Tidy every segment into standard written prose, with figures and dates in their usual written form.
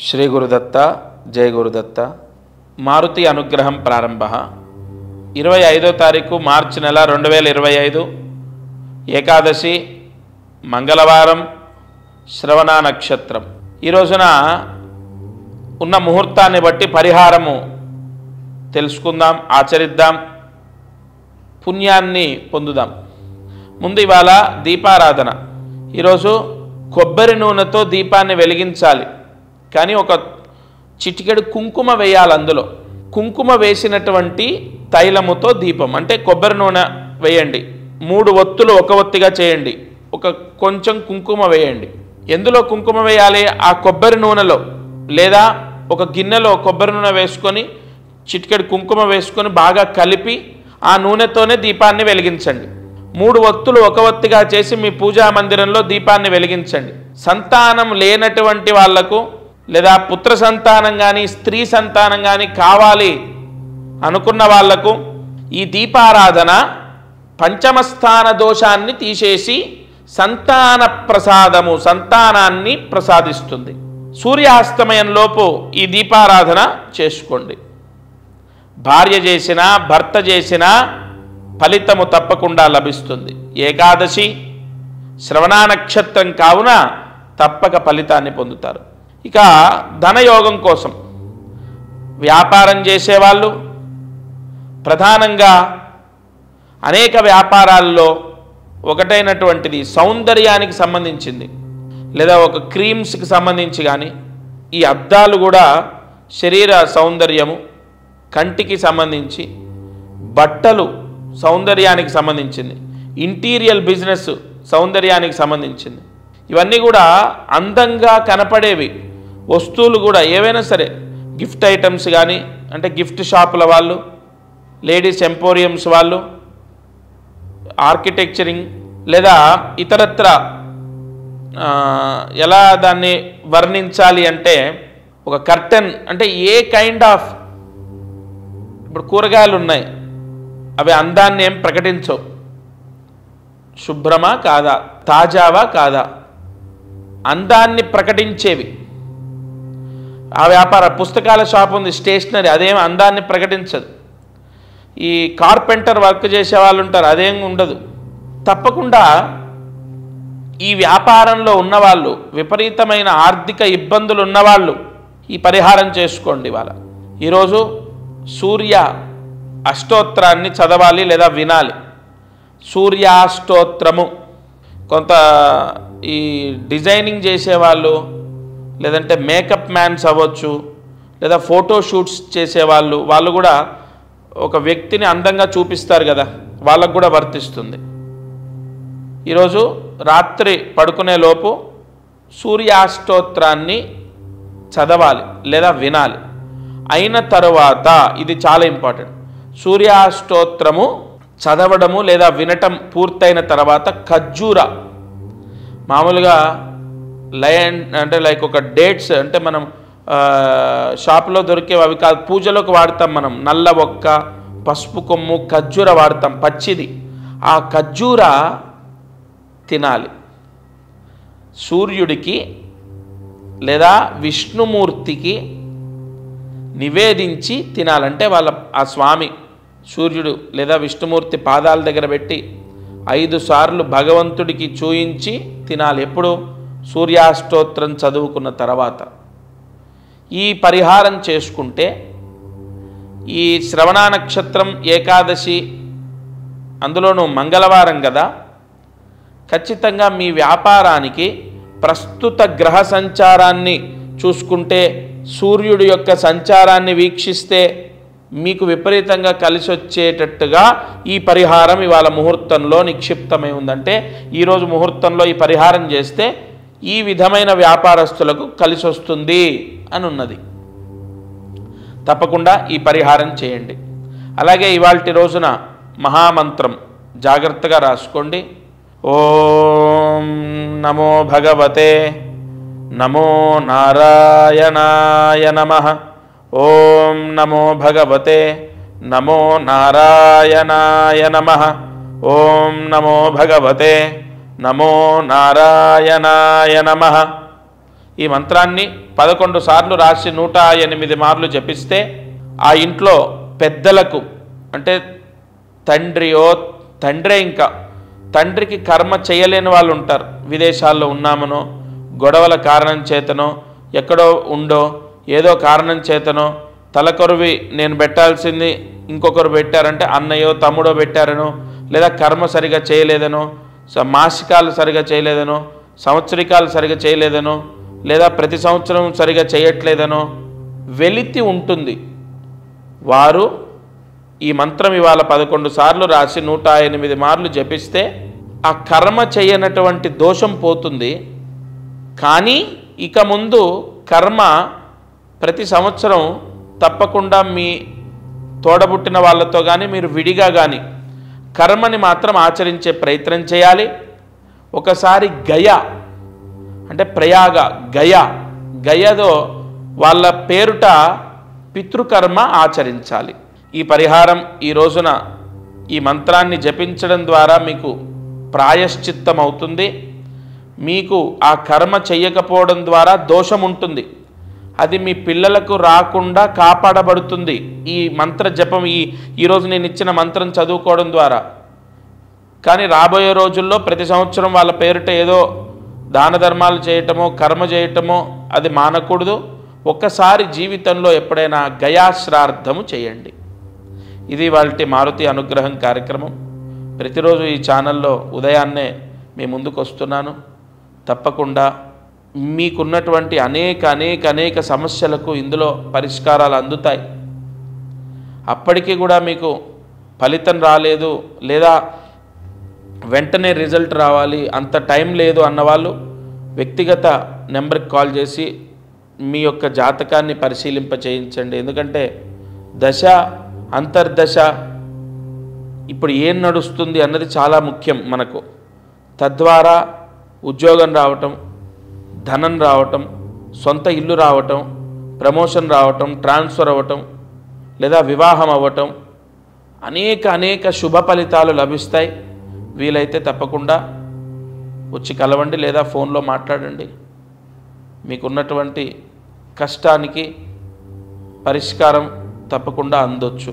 శ్రీ గురుదత్త జయ గురుదత్త. మారుతి అనుగ్రహం ప్రారంభ 25వ తారీఖు మార్చి నెల 2025 ఏకాదశి మంగళవారం శ్రవణ నక్షత్రం. ఈ రోజున ఉన్న ముహూర్తాన్ని బట్టి పరిహారము తెలుసుకుందాం, ఆచరిద్దాం, పుణ్యాన్ని పొందుదాం. ముందు ఇవాళ దీపారాధన. ఈరోజు కొబ్బరి నూనెతో దీపాన్ని వెలిగించాలి, కానీ ఒక చిటికెడు కుంకుమ వేయాలి. అందులో కుంకుమ వేసినటువంటి తైలముతో దీపం, అంటే కొబ్బరి నూనె వేయండి. 3 ఒత్తులు ఒక ఒత్తిగా చేయండి, కొంచెం కుంకుమ వేయండి. ఎందులో కుంకుమ వేయాలి? ఆ కొబ్బరి నూనెలో, లేదా ఒక గిన్నెలో కొబ్బరి నూనె వేసుకొని చిటికెడు కుంకుమ వేసుకొని బాగా కలిపి ఆ నూనెతోనే దీపాన్ని వెలిగించండి. 3 ఒత్తులు ఒక ఒత్తిగా చేసి మీ పూజా మందిరంలో దీపాన్ని వెలిగించండి. సంతానం లేనటువంటి వాళ్లకు, లేదా పుత్ర సంతానం కానీ స్త్రీ సంతానం కానీ కావాలి అనుకున్న వాళ్లకు ఈ దీపారాధన పంచమస్థాన దోషాన్ని తీసేసి సంతాన ప్రసాదము, సంతానాన్ని ప్రసాదిస్తుంది. సూర్యాస్తమయంలోపు ఈ దీపారాధన చేసుకోండి. భార్య చేసినా భర్త చేసినా ఫలితము తప్పకుండా లభిస్తుంది. ఏకాదశి శ్రవణ నక్షత్రం కావున తప్పక ఫలితాన్ని పొందుతారు. ఇక ధనయోగం కోసం వ్యాపారం చేసేవాళ్ళు, ప్రధానంగా అనేక వ్యాపారాల్లో ఒకటైనటువంటిది సౌందర్యానికి సంబంధించింది, లేదా ఒక క్రీమ్స్కి సంబంధించి కానీ, ఈ అద్దాలు కూడా శరీర సౌందర్యము, కంటికి సంబంధించి, బట్టలు సౌందర్యానికి సంబంధించింది, ఇంటీరియర్ బిజినెస్ సౌందర్యానికి సంబంధించింది. ఇవన్నీ కూడా అందంగా కనపడేవి వస్తువులు కూడా ఏవైనా సరే, గిఫ్ట్ ఐటమ్స్ కానీ, అంటే గిఫ్ట్ షాపుల వాళ్ళు, లేడీస్ ఎంపోరియంస్ వాళ్ళు, ఆర్కిటెక్చరింగ్, లేదా ఇతరత్ర ఎలా దాన్ని వర్ణించాలి అంటే, ఒక కర్టెన్, అంటే ఏ కైండ్ ఆఫ్, ఇప్పుడు కూరగాయలు ఉన్నాయి, అవి అందాన్ని ఏం ప్రకటించవు. శుభ్రమా కాదా, తాజావా కాదా, అందాన్ని ప్రకటించేవి. ఆ వ్యాపార పుస్తకాల షాప్ ఉంది, స్టేషనరీ, అదేం అందాన్ని ప్రకటించదు. ఈ కార్పెంటర్ వర్క్ చేసే వాళ్ళు ఉంటారు, అదేం ఉండదు. తప్పకుండా ఈ వ్యాపారంలో ఉన్నవాళ్ళు, విపరీతమైన ఆర్థిక ఇబ్బందులు ఉన్నవాళ్ళు ఈ పరిహారం చేసుకోండి. ఇవాళ ఈరోజు సూర్య అష్టోత్తరాన్ని చదవాలి లేదా వినాలి. సూర్యాష్టోత్రము కొంత ఈ డిజైనింగ్ చేసేవాళ్ళు, లేదంటే మేకప్ మ్యాన్స్ అవ్వచ్చు, లేదా ఫోటో షూట్స్ చేసేవాళ్ళు, వాళ్ళు కూడా ఒక వ్యక్తిని అందంగా చూపిస్తారు కదా, వాళ్ళకు కూడా వర్తిస్తుంది. ఈరోజు రాత్రి పడుకునే లోపు సూర్యాష్టోత్రాన్ని చదవాలి లేదా వినాలి. అయిన తరువాత, ఇది చాలా ఇంపార్టెంట్, సూర్యాష్టోత్రము చదవడము లేదా వినటం పూర్తయిన తర్వాత ఖర్జూర, మామూలుగా లైన్ అంటే లైక్ ఒక డేట్స్, అంటే మనం షాప్లో దొరికేవి అవి కాదు, పూజలోకి వాడతాం మనం. నల్ల ఒక్క, పసుపు కొమ్ము, ఖర్జూర వాడతాం, పచ్చిది. ఆ ఖర్జూర తినాలి. సూర్యుడికి లేదా విష్ణుమూర్తికి నివేదించి తినాలంటే వాళ్ళ ఆ స్వామి సూర్యుడు లేదా విష్ణుమూర్తి పాదాల దగ్గర పెట్టి 5 సార్లు భగవంతుడికి చూయించి తినాలి. ఎప్పుడు? సూర్యాష్టోత్రం చదువుకున్న తర్వాత. ఈ పరిహారం చేసుకుంటే ఈ శ్రవణ నక్షత్రం ఏకాదశి, అందులోనూ మంగళవారం కదా, ఖచ్చితంగా మీ వ్యాపారానికి ప్రస్తుత గ్రహ సంచారాన్ని చూసుకుంటే, సూర్యుడి యొక్క సంచారాన్ని వీక్షిస్తే మీకు విపరీతంగా కలిసి వచ్చేటట్టుగా ఈ పరిహారం ఇవాళ ముహూర్తంలో నిక్షిప్తమై ఉందంటే, ఈరోజు ముహూర్తంలో ఈ పరిహారం చేస్తే ఈ విధమైన వ్యాపారస్తులకు కలిసి వస్తుంది అని ఉన్నది. తప్పకుండా ఈ పరిహారం చేయండి. అలాగే ఇవాల్టి రోజున మహామంత్రం జాగ్రత్తగా రాసుకోండి. ఓం నమో భగవతే నమో నారాయణాయ నమః. ఓం నమో భగవతే నమో నారాయణాయ నమః. ఓం నమో భగవతే నమో నారాయణాయ నమః. ఈ మంత్రాన్ని 11 సార్లు రాసి 108 మార్లు జపిస్తే ఆ ఇంట్లో పెద్దలకు, అంటే తండ్రే ఇంకా తండ్రికి కర్మ చేయలేని వాళ్ళు ఉంటారు. విదేశాల్లో ఉన్నామనో, గొడవల కారణం చేతనో, ఎక్కడో ఉండో, ఏదో కారణం చేతనో తలకొరివి నేను పెట్టాల్సింది ఇంకొకరు పెట్టారంటే అన్నయ్యో తమ్ముడో పెట్టారనో, లేదా కర్మ సరిగా చేయలేదనో, మాసికాలు సరిగా చేయలేదనో, సంవత్సరికాలు సరిగా చేయలేదనో, లేదా ప్రతి సంవత్సరం సరిగా చేయట్లేదనో వెలితి ఉంటుంది. వారు ఈ మంత్రం ఇవాళ 11 సార్లు రాసి 108 మార్లు జపిస్తే ఆ కర్మ చేయనటువంటి దోషం పోతుంది. కానీ ఇక ముందు కర్మ ప్రతి సంవత్సరం తప్పకుండా మీ తోడబుట్టిన వాళ్ళతో కానీ మీరు విడిగా కానీ కర్మని మాత్రం ఆచరించే ప్రయత్నం చేయాలి. ఒకసారి గయా అంటే ప్రయాగ గయతో వాళ్ళ పేరుట పితృకర్మ ఆచరించాలి. ఈ పరిహారం ఈ రోజున ఈ మంత్రాన్ని జపించడం ద్వారా మీకు ప్రాయశ్చిత్తం అవుతుంది. మీకు ఆ కర్మ చెయ్యకపోవడం ద్వారా దోషం ఉంటుంది, అది మీ పిల్లలకు రాకుండా కాపాడబడుతుంది. ఈ మంత్ర జపం ఈరోజు నేను ఇచ్చిన మంత్రం చదువుకోవడం ద్వారా. కానీ రాబోయే రోజుల్లో ప్రతి సంవత్సరం వాళ్ళ పేరిట ఏదో దాన ధర్మాలు చేయటమో కర్మ చేయటమో అది మానకూడదు. ఒక్కసారి జీవితంలో ఎప్పుడైనా గయాశ్రార్థము చేయండి. ఇది వాళ్ళ మారుతి అనుగ్రహం కార్యక్రమం. ప్రతిరోజు ఈ ఛానల్లో ఉదయాన్నే మీ ముందుకు వస్తున్నాను. తప్పకుండా మీకున్నటువంటి అనేక సమస్యలకు ఇందులో పరిష్కారాలు అందుతాయి. అప్పటికీ కూడా మీకు ఫలితం రాలేదు, లేదా వెంటనే రిజల్ట్ రావాలి, అంత టైం లేదు అన్నవాళ్ళు వ్యక్తిగత నెంబర్కి కాల్ చేసి మీ యొక్క జాతకాన్ని పరిశీలింప చేయించండి. ఎందుకంటే దశ అంతర్దశ ఇప్పుడు ఏం నడుస్తుంది అన్నది చాలా ముఖ్యం మనకు. తద్వారా ఉద్యోగం రావటం, ధనం రావటం, సొంత ఇల్లు రావటం, ప్రమోషన్ రావటం, ట్రాన్స్ఫర్ అవ్వటం, లేదా వివాహం అవ్వటం, అనేక శుభ ఫలితాలు లభిస్తాయి. వీలైతే తప్పకుండా వచ్చి కలవండి, లేదా ఫోన్లో మాట్లాడండి. మీకున్నటువంటి కష్టానికి పరిష్కారం తప్పకుండా అందొచ్చు.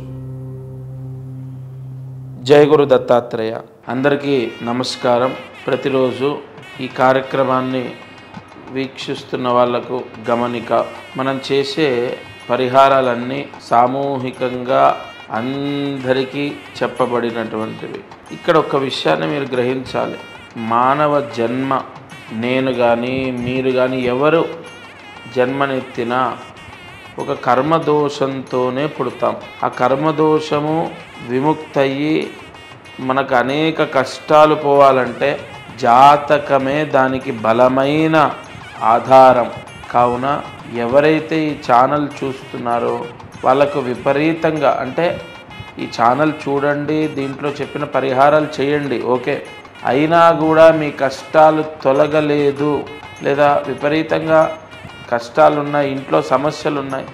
జయ గురు దత్తాత్రేయ. అందరికీ నమస్కారం. ప్రతిరోజు ఈ కార్యక్రమాన్ని వీక్షిస్తున్న వాళ్లకు గమనిక, మనం చేసే పరిహారాలన్నీ సామూహికంగా అందరికీ చెప్పబడినటువంటివి. ఇక్కడ ఒక విషయాన్ని మీరు గ్రహించాలి. మానవ జన్మ, నేను కానీ మీరు కానీ ఎవరు జన్మనెత్తినా ఒక కర్మదోషంతోనే పుడతాం. ఆ కర్మదోషము విముక్తయ్యి మనకు అనేక కష్టాలు పోవాలంటే జాతకమే దానికి బలమైన ఆధారం. కావున ఎవరైతే ఈ ఛానల్ చూస్తున్నారో వాళ్ళకు విపరీతంగా, అంటే ఈ ఛానల్ చూడండి, దీంట్లో చెప్పిన పరిహారాలు చేయండి, ఓకే, అయినా కూడా మీ కష్టాలు తొలగలేదు, లేదా విపరీతంగా కష్టాలున్నాయి, ఇంట్లో సమస్యలున్నాయి,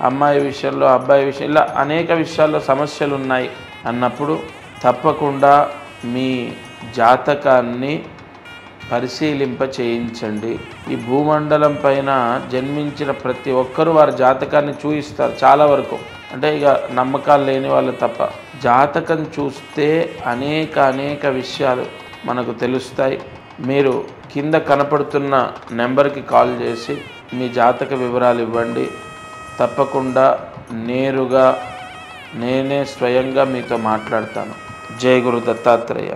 అమ్మాయి విషయంలో అబ్బాయి విషయం, ఇలా అనేక విషయాల్లో సమస్యలు ఉన్నాయి అన్నప్పుడు తప్పకుండా మీ జాతకాన్ని పరిశీలింప చేయించండి. ఈ భూమండలం పైన జన్మించిన ప్రతి ఒక్కరూ వారి జాతకాన్ని చూయిస్తారు చాలా వరకు. అంటే ఇక నమ్మకాలు లేని వాళ్ళు తప్ప. జాతకం చూస్తే అనేక విషయాలు మనకు తెలుస్తాయి. మీరు కింద కనపడుతున్న నెంబర్కి కాల్ చేసి మీ జాతక వివరాలు ఇవ్వండి. తప్పకుండా నేరుగా నేనే స్వయంగా మీతో మాట్లాడతాను. జయ గురు దత్తాత్రేయ.